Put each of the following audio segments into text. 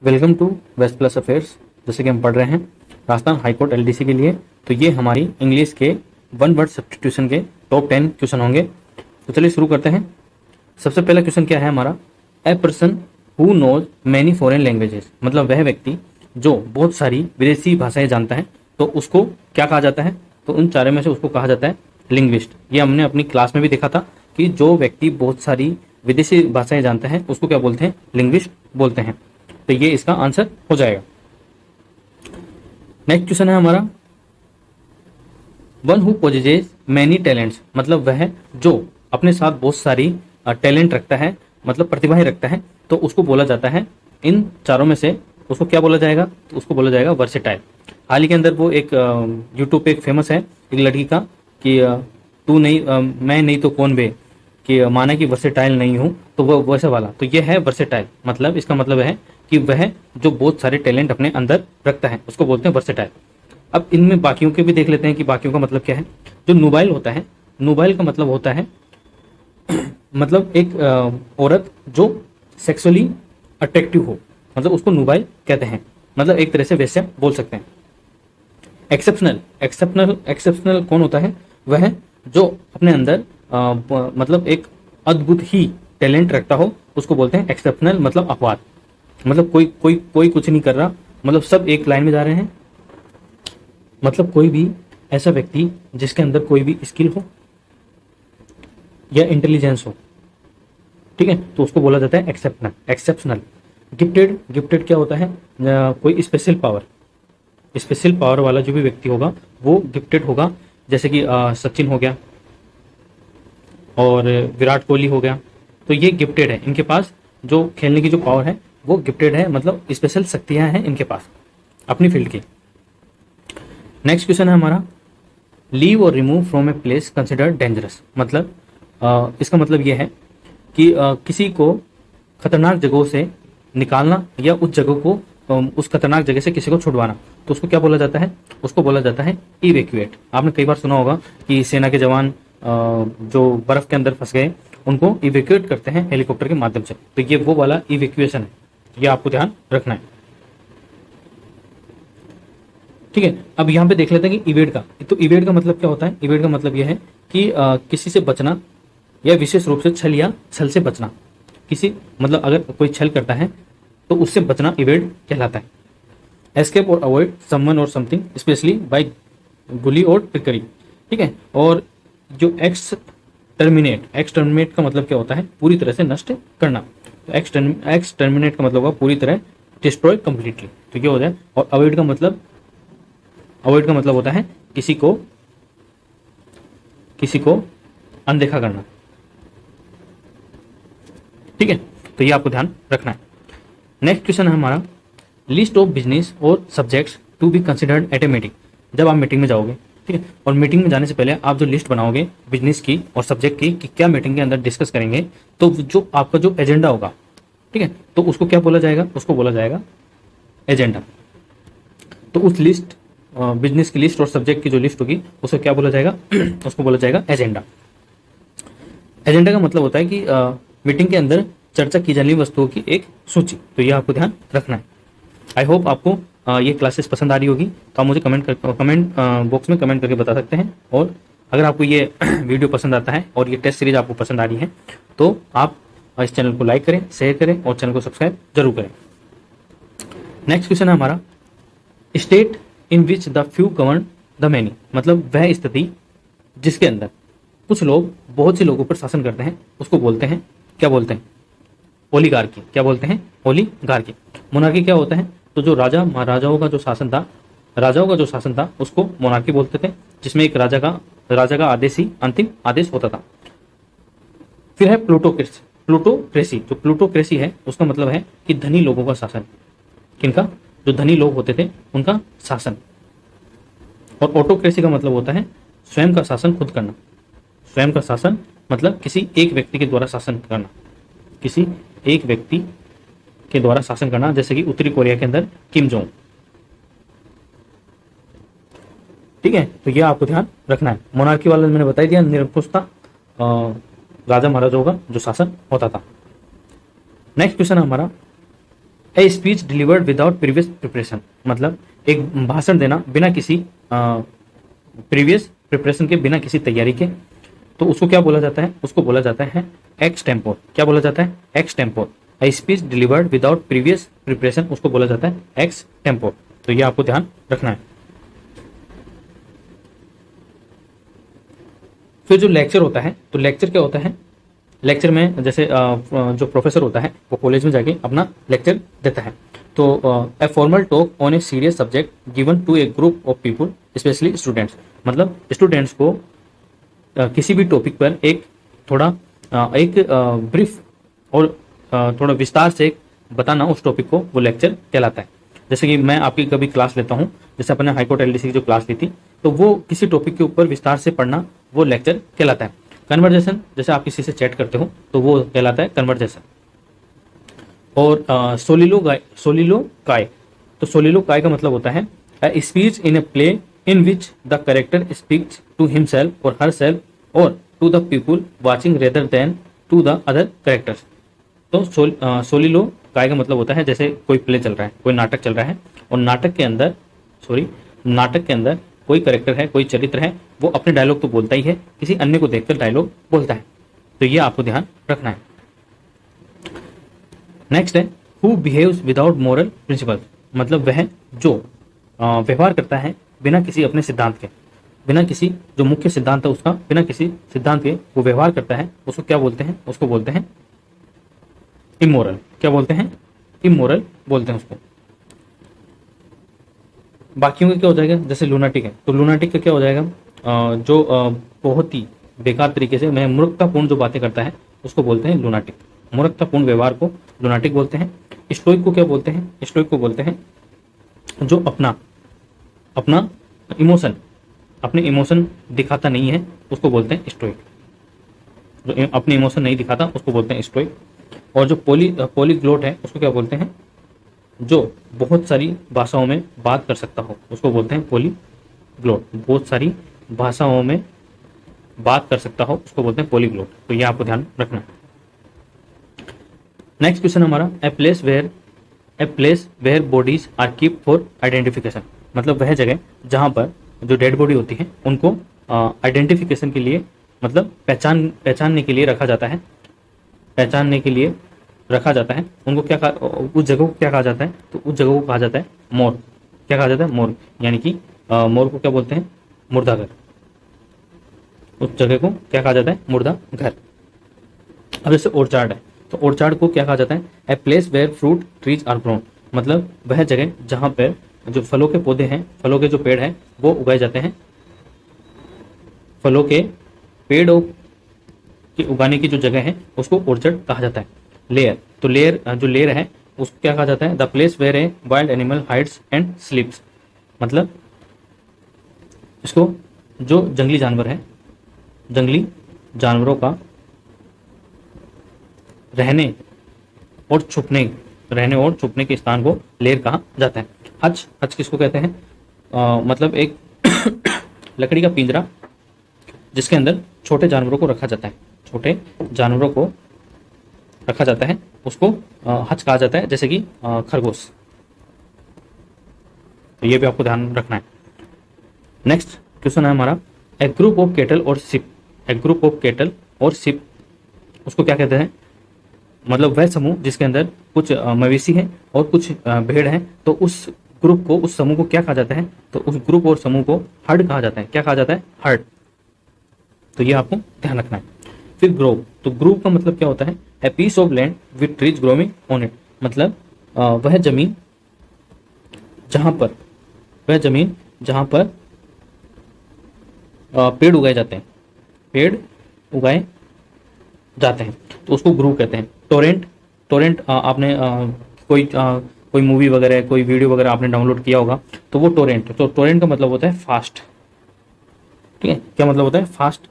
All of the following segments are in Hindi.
Welcome to west plus affairs. जैसे कि हम पढ़ रहे हैं राजस्थान हाईकोर्ट एलडीसी के लिए, तो ये हमारी इंग्लिश के वन वर्ड सब्स्टिट्यूशन के टॉप 10 क्वेश्चन होंगे। तो चलिए शुरू करते हैं। सबसे पहला क्वेश्चन क्या है हमारा, a person who knows many foreign languages, मतलब वह व्यक्ति जो बहुत सारी विदेशी भाषाएं जानता है, तो उसको क्या कहा जाता है? तो उन चारों में से उसको कहा जाता है लिंग्विस्ट। ये हमने अपनी क्लास में भी देखा था कि जो व्यक्ति बहुत सारी विदेशी भाषाएं जानता है उसको क्या बोलते हैं? लिंग्विस्ट बोलते हैं। तो ये इसका आंसर हो जाएगा। नेक्स्ट क्वेश्चन है हमारा, वन हु पोजेजेस मैनी टैलेंट्स, मतलब वह जो अपने साथ बहुत सारी टैलेंट रखता है, मतलब प्रतिभाएं रखता है, तो उसको बोला जाता है, इन चारों में से उसको क्या बोला जाएगा? तो उसको बोला जाएगा वर्सेटाइल। हाल ही के अंदर वो एक यूट्यूब पे एक फेमस है एक लड़की का कि तू नहीं मैं नहीं तो कौन बे, कि माना कि वर्सेटाइल नहीं हूं, तो वो वैसा वाला। तो ये है वर्सेटाइल, मतलब इसका मतलब है कि वह जो बहुत सारे टैलेंट अपने अंदर रखता है उसको बोलते हैं वर्सेटाइल। अब इनमें बाकियों के भी देख लेते हैं कि बाकियों का मतलब क्या है। जो नुबाइल होता है, नुबाइल का मतलब होता है मतलब एक औरत जो सेक्सुअली अट्रैक्टिव हो, मतलब उसको नुबाइल कहते हैं। मतलब एक तरह से वैसे बोल सकते हैं। एक्सेप्शनल, एक्सेप्शनल कौन होता है? वह जो अपने अंदर मतलब एक अद्भुत ही टैलेंट रखता हो उसको बोलते हैं एक्सेप्शनल, मतलब अपवाद। मतलब कोई कुछ नहीं कर रहा, मतलब सब एक लाइन में जा रहे हैं, मतलब कोई भी ऐसा व्यक्ति जिसके अंदर कोई भी स्किल हो या इंटेलिजेंस हो, ठीक है, तो उसको बोला जाता है एक्सेप्शनल, एक्सेप्शनल। गिफ्टेड, गिफ्टेड क्या होता है? कोई स्पेशल पावर, स्पेशल पावर वाला जो भी व्यक्ति होगा वो गिफ्टेड होगा। जैसे कि सचिन हो गया और विराट कोहली हो गया, तो ये गिफ्टेड है। इनके पास जो खेलने की जो पावर है वो गिफ्टेड है, मतलब स्पेशल शक्तियां हैं इनके पास अपनी फील्ड की। नेक्स्ट क्वेश्चन है हमारा, लीव और remove from a place considered dangerous, मतलब इसका मतलब यह है कि किसी को खतरनाक जगहों से निकालना या उस जगह को उस खतरनाक जगह से किसी को छुड़वाना, तो उसको क्या बोला जाता है? उसको बोला जाता है इवैक्यूएट। आपने कई बार सुना होगा कि सेना के जवान जो बर्फ के अंदर फंस गए उनको इवैक्यूएट करते हैं हेलीकॉप्टर के माध्यम से, तो ये वो वाला इवैक्यूएशन है, ये आपको ध्यान रखना है। ठीक है, अब यहाँ पे देख लेते हैं कि इवेड का, तो इवेड का मतलब क्या होता है? इवेड का मतलब यह है कि किसी से बचना या विशेष रूप से छल या छल से बचना। किसी मतलब अगर कोई छल करता है तो उससे बचना इवेड कहलाता है। एस्केप और अवॉइड समवन और समथिंग स्पेशली बाय गुली और ट्रिकरी, ठीक है। और जो एक्सटर्मिनेट, एक्सटर्मिनेट का मतलब क्या होता है? पूरी तरह से नष्ट करना। तो एक्सटर्मिनेट का मतलब होगा पूरी तरह डिस्ट्रॉय कंप्लीटली, तो ये हो जाए। और अवॉइड का मतलब, अवॉइड का मतलब होता है किसी को अनदेखा करना, ठीक है। तो ये आपको ध्यान रखना है। नेक्स्ट क्वेश्चन है हमारा, लिस्ट ऑफ बिजनेस और subjects to be considered at a meeting. जब आप मीटिंग में जाओगे, ठीक है, और मीटिंग में जाने से पहले आप जो लिस्ट बनाओगे बिजनेस की और सब्जेक्ट की कि क्या मीटिंग के अंदर डिस्कस करेंगे, तो जो आपका जो एजेंडा होगा, ठीक है, तो उसको क्या बोला जाएगा? उसको बोला जाएगा एजेंडा। तो उस लिस्ट, बिजनेस की लिस्ट और सब्जेक्ट की जो लिस्ट होगी उसको क्या बोला जाएगा? उसको बोला जाएगा एजेंडा। एजेंडा का मतलब होता है कि मीटिंग के अंदर चर्चा की जाने वाली वस्तुओं की एक सूची, तो ये आपको ध्यान रखना है। आई होप आपको ये क्लासेस पसंद आ रही होगी, तो आप मुझे कमेंट बॉक्स में कमेंट करके बता सकते हैं। और अगर आपको ये वीडियो पसंद आता है और ये टेस्ट सीरीज आपको पसंद आ रही है तो आप इस चैनल को लाइक करें, शेयर करें और चैनल को सब्सक्राइब जरूर करें। नेक्स्ट क्वेश्चन है हमारा, state in which the few govern the many, मतलब वह स्थिति जिसके अंदर कुछ लोग बहुत से लोगों पर शासन करते हैं उसको बोलते हैं, क्या बोलते हैं? ओलिगार्की। क्या बोलते हैं? ओलिगार्की। मोनार्की क्या होता है? तो जो राजा महाराजाओं का जो शासन था, राजाओं का जो शासन था उसको मोनार्की बोलते थे, जिसमें एक राजा का आदेश ही अंतिम आदेश होता था। फिर है प्लूटोक्रेसी। प्लूटोक्रेसी, जो प्लूटोक्रेसी है उसका मतलब है कि धनी लोगों का शासन। किनका? जो धनी लोग होते थे उनका शासन। और ऑटोक्रेसी का मतलब होता है स्वयं का शासन खुद करना। स्वयं का शासन मतलब किसी एक व्यक्ति के द्वारा शासन करना, किसी एक व्यक्ति के द्वारा शासन करना, जैसे कि उत्तरी कोरिया के अंदर किम जोंग, ठीक है। तो यह आपको ध्यान रखना है। मोनार्की वाला मैंने बता दिया, निरंकुशता, राजा महाराजाओं का जो शासन होता था। नेक्स्ट क्वेश्चन है हमारा, ए speech delivered without previous preparation, मतलब एक भाषण देना बिना किसी प्रीवियस प्रिपरेशन के, बिना किसी तैयारी के, तो उसको क्या बोला जाता है? उसको बोला जाता है एक्स टेम्पोर। क्या बोला जाता है? Ex tempore. A speech delivered without previous preparation, उसको बोला जाता है एक्स टेम्पोर। तो ये आपको ध्यान रखना है। फिर जो लेक्चर होता है, तो लेक्चर क्या होता है? लेक्चर में जैसे जो प्रोफेसर होता है वो कॉलेज में जाके अपना लेक्चर देता है। तो a formal talk on a serious subject given to a group of people specially students, मतलब स्टूडेंट्स को किसी भी टॉपिक पर एक थोड़ा एक ब्रीफ और थोड़ा विस्तार से बताना उस टॉपिक को, वो लेक्चर कहलाता है। जैसे कि मैं आपकी कभी क्लास लेता हूँ, जैसे अपने हाईकोर्ट एलडीसी की जो क्लास ली थी, तो वो किसी टॉपिक के ऊपर विस्तार से पढ़ना वो लेक्चर कहलाता है। कन्वर्जेशन, जैसे आप किसी से चैट करते हो तो वो कहलाता है कन्वर्जेशन। और सोलिलोकाय, तो सोलिलोकाय का मतलब होता है speech in a play in which the character speaks to himself और हर सेल्फ और to the people watching rather than to the other characters. तो सोलिलोकाय का मतलब होता है जैसे कोई प्ले चल रहा है, कोई नाटक चल रहा है, और नाटक के अंदर कोई कैरेक्टर है, कोई चरित्र है, वो अपने डायलॉग तो बोलता ही है, किसी अन्य को देखकर डायलॉग बोलता है। तो ये आपको ध्यान रखना है। नेक्स्ट है who behaves without moral principle, मतलब वह जो व्यवहार करता है बिना किसी अपने सिद्धांत के, बिना किसी जो मुख्य सिद्धांत है उसका, बिना किसी सिद्धांत के वो व्यवहार करता है, उसको क्या बोलते हैं? उसको बोलते हैं इमोरल। क्या बोलते हैं? इमोरल बोलते हैं उसको। बाकियों का क्या हो जाएगा? जैसे लूनाटिक है, तो लूनाटिक का क्या हो जाएगा? जो बहुत ही बेकार तरीके से मैं मूर्खतापूर्ण जो बातें करता है उसको बोलते हैं लूनाटिक। मूर्खतापूर्ण व्यवहार को लूनाटिक बोलते हैं। स्टोइक को क्या बोलते हैं? स्टोइक को बोलते हैं जो अपना अपने इमोशन दिखाता नहीं है, उसको बोलते हैं स्टोइक। जो अपने इमोशन नहीं दिखाता उसको बोलते हैं स्टोइक। और जो पॉलीग्लोट है उसको क्या बोलते हैं? जो बहुत सारी भाषाओं में बात कर सकता हो उसको बोलते हैं पॉलीग्लोट। बहुत सारी भाषाओं में बात कर सकता हो उसको बोलते हैं पॉलीग्लोट। तो ये आपको ध्यान रखना। नेक्स्ट क्वेश्चन हमारा a place where bodies are keep for identification, मतलब वह जगह जहां पर जो डेड बॉडी होती है उनको आइडेंटिफिकेशन के लिए, मतलब पहचानने के लिए रखा जाता है। पहचानने के लिए रखा जाता है उनको क्या उस जगह को क्या कहा जाता है? तो उस जगह को कहा जाता है मोर। क्या कहा जाता है? मोर। यानी कि मोर को क्या बोलते हैं? मुर्दा घर। उस जगह को क्या कहा जाता है? मुर्दा घर। अब जैसे ऑर्चार्ड है, तो ऑर्चार्ड को क्या कहा जाता है? A place where fruit trees are grown, मतलब वह जगह जहां पर जो फलों के पौधे हैं, फलों के जो पेड़ हैं वो उगाए जाते हैं। फलों के पेड़ों के उगाने की जो जगह है उसको ऑर्चर्ड कहा जाता है। लेयर, तो लेयर है उसको क्या कहा जाता है? The place where a wild animal hides and sleeps, मतलब इसको जो जंगली जानवर है, जंगली जानवरों का रहने और छुपने के स्थान को लेयर कहा जाता है। हच किसको कहते हैं? मतलब एक लकड़ी का पिंजरा जिसके अंदर छोटे जानवरों को रखा जाता है, छोटे जानवरों को रखा जाता है, उसको हच कहा जाता है, जैसे कि खरगोश। तो ये भी आपको ध्यान रखना है। नेक्स्ट क्वेश्चन है हमारा ए ग्रुप ऑफ केटल और ship. A group of kettle और शिप उसको क्या कहते हैं? मतलब वह समूह जिसके अंदर कुछ मवेशी है और कुछ भेड़ है, तो उस ग्रुप को, उस समूह को क्या कहा जाता है? तो उस ग्रुप और समूह को हर्ड कहा जाता है। क्या कहा जाता है? हर्ड। तो ये आपको ध्यान रखना है। फिर ग्रोव, तो ग्रोव का मतलब क्या होता है? A piece of land with trees growing on it, मतलब वह जमीन जहां पर पेड़ उगाए जाते हैं, तो उसको ग्रोव कहते हैं। टोरेंट आपने कोई मूवी वगैरह, कोई वीडियो वगैरह आपने डाउनलोड किया होगा, तो वो टोरेंट। तो टोरेंट का मतलब होता है फास्ट। ठीक है, क्या मतलब होता है? फास्ट।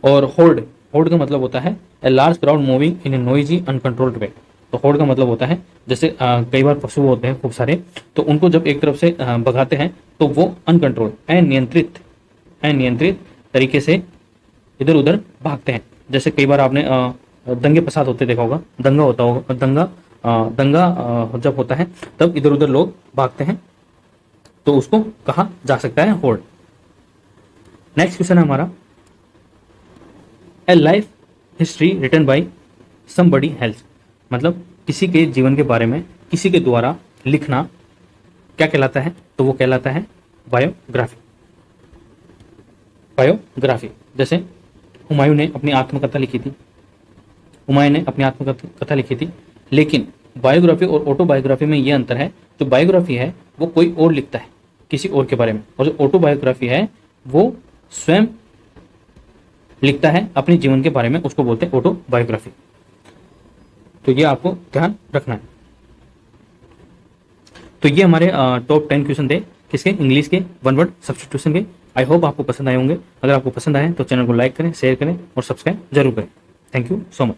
और होर्ड का मतलब होता है a large crowd moving in a noisy uncontrolled way. तो होर्ड का मतलब होता है जैसे कई बार पशु होते हैं खूब सारे, तो उनको जब एक तरफ से भगाते हैं तो वो अनकंट्रोल, अनियंत्रित तरीके से इधर उधर भागते हैं। जैसे कई बार आपने दंगे फसाद होते देखा होगा, दंगा होता होगा, दंगा जब होता है तब इधर उधर लोग भागते हैं, तो उसको कहा जा सकता है होर्ड। नेक्स्ट क्वेश्चन है हमारा, a life history written by somebody else, मतलब किसी के जीवन के बारे में किसी के द्वारा लिखना क्या कहलाता है? तो वो कहलाता है बायोग्राफी। बायोग्राफी, जैसे हुमायूं ने अपनी आत्मकथा लिखी थी, हुमायूं ने अपनी आत्मकथा लिखी थी, लेकिन बायोग्राफी और ऑटोबायोग्राफी में ये अंतर है, जो बायोग्राफी है वो कोई और लिखता है किसी और के बारे में, और जो ऑटोबायोग्राफी है वो स्वयं लिखता है अपने जीवन के बारे में, उसको बोलते हैं ऑटोबायोग्राफी। तो ये आपको ध्यान रखना है। तो ये हमारे टॉप 10 क्वेश्चन थे किसके, इंग्लिश के वन वर्ड सब्स्टिट्यूशन के। आई होप आपको पसंद आए होंगे। अगर आपको पसंद आए तो चैनल को लाइक करें, शेयर करें और सब्सक्राइब जरूर करें। Thank you so much.